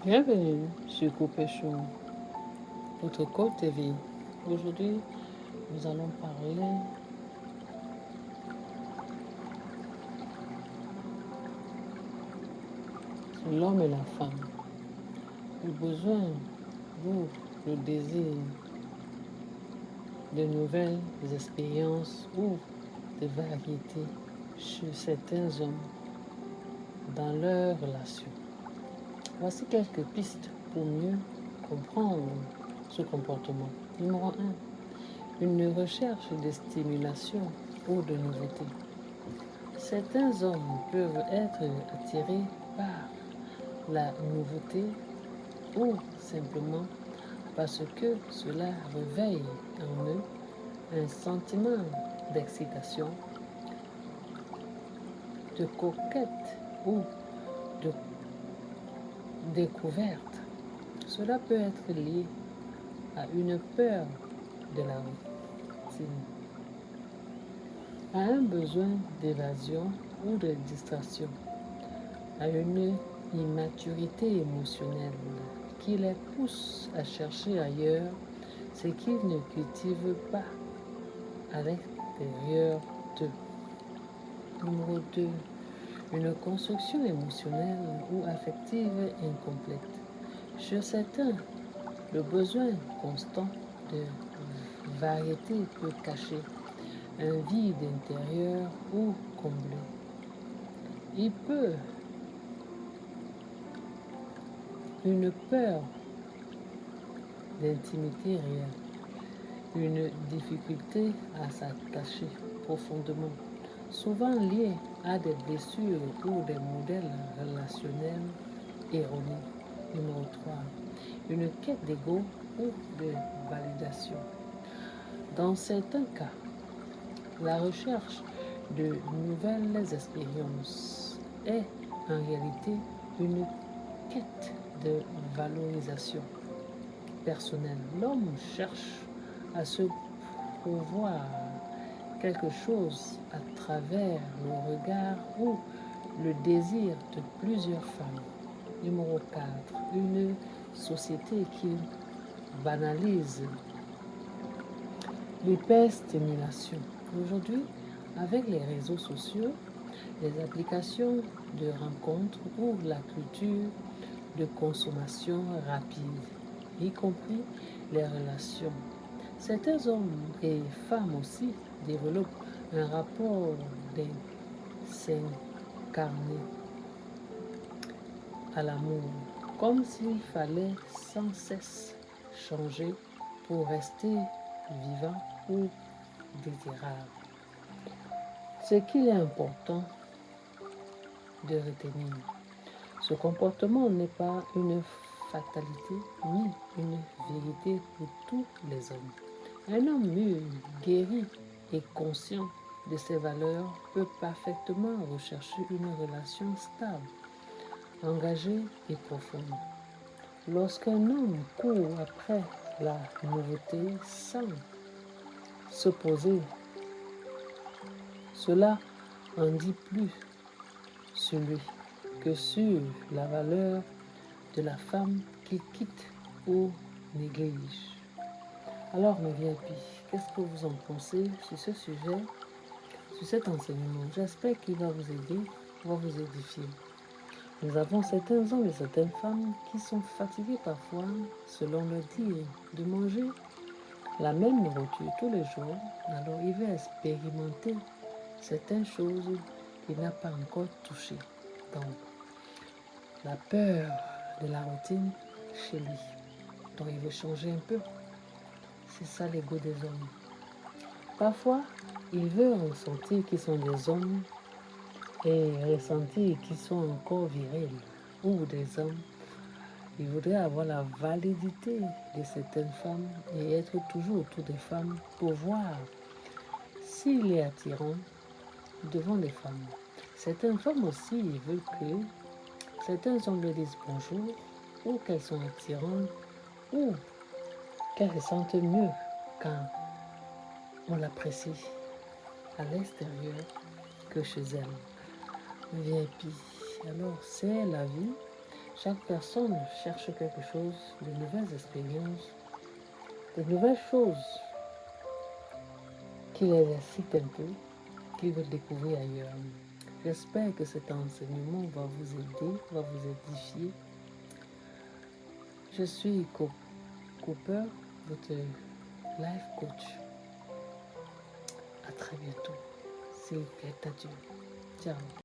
Bienvenue sur Coupé Show, votre côte de vie. Aujourd'hui, nous allons parler sur l'homme et la femme, le besoin ou le désir de nouvelles expériences ou de variétés chez certains hommes dans leurs relations. Voici quelques pistes pour mieux comprendre ce comportement. Numéro 1. Une recherche de stimulation ou de nouveauté. Certains hommes peuvent être attirés par la nouveauté ou simplement parce que cela réveille en eux un sentiment d'excitation, de coquette ou de découverte. Cela peut être lié à une peur de la routine, à un besoin d'évasion ou de distraction, à une immaturité émotionnelle qui les pousse à chercher ailleurs ce qu'ils ne cultivent pas à l'intérieur d'eux. Numéro 2. Une construction émotionnelle ou affective incomplète. Chez certains, le besoin constant de variété peut cacher un vide intérieur ou combler. Il peut une peur d'intimité réelle, une difficulté à s'attacher profondément, souvent liée à des blessures ou des modèles relationnels erronés. Numéro 3. Une quête d'ego ou de validation. Dans certains cas, la recherche de nouvelles expériences est en réalité une quête de valorisation personnelle. L'homme cherche à se prouvoir quelque chose à travers le regard ou le désir de plusieurs femmes. Numéro 4. Une société qui banalise l'hyperstimulation. Aujourd'hui, avec les réseaux sociaux, les applications de rencontres ou la culture de consommation rapide, y compris les relations. Certains hommes et femmes aussi développent un rapport d'incarné à l'amour, comme s'il fallait sans cesse changer pour rester vivant ou désirable. Ce qu'il est important de retenir, ce comportement n'est pas une fatalité ni une vérité pour tous les hommes. Un homme mûr, guéri et conscient de ses valeurs peut parfaitement rechercher une relation stable, engagée et profonde. Lorsqu'un homme court après la nouveauté sans s'opposer, cela en dit plus sur lui que sur la valeur de la femme qu'il quitte ou néglige. Alors mes VIP, qu'est-ce que vous en pensez sur ce sujet, sur cet enseignement? J'espère qu'il va vous aider, va vous édifier. Nous avons certains hommes et certaines femmes qui sont fatigués parfois, selon leur dire, de manger la même nourriture tous les jours. Alors il va expérimenter certaines choses qu'il n'a pas encore touchées. Donc, la peur de la routine chez lui. Donc il veut changer un peu. C'est ça l'ego des hommes. Parfois, il veut ressentir qu'ils sont des hommes et ressentir qu'ils sont encore virils ou des hommes. Il voudrait avoir la validité de certaines femmes et être toujours autour des femmes pour voir s'il est attirant devant les femmes. Certaines femmes aussi veulent que certains hommes leur disent bonjour ou qu'elles sont attirantes ou qu'elles se sentent mieux quand on l'apprécie à l'extérieur que chez elles. VIP. Alors, c'est la vie. Chaque personne cherche quelque chose, de nouvelles expériences, de nouvelles choses qui les excitent un peu, qu'ils veulent découvrir ailleurs. J'espère que cet enseignement va vous aider, va vous édifier. Je suis Cooper, votre life coach. À très bientôt. S'il plaît à Dieu. Ciao.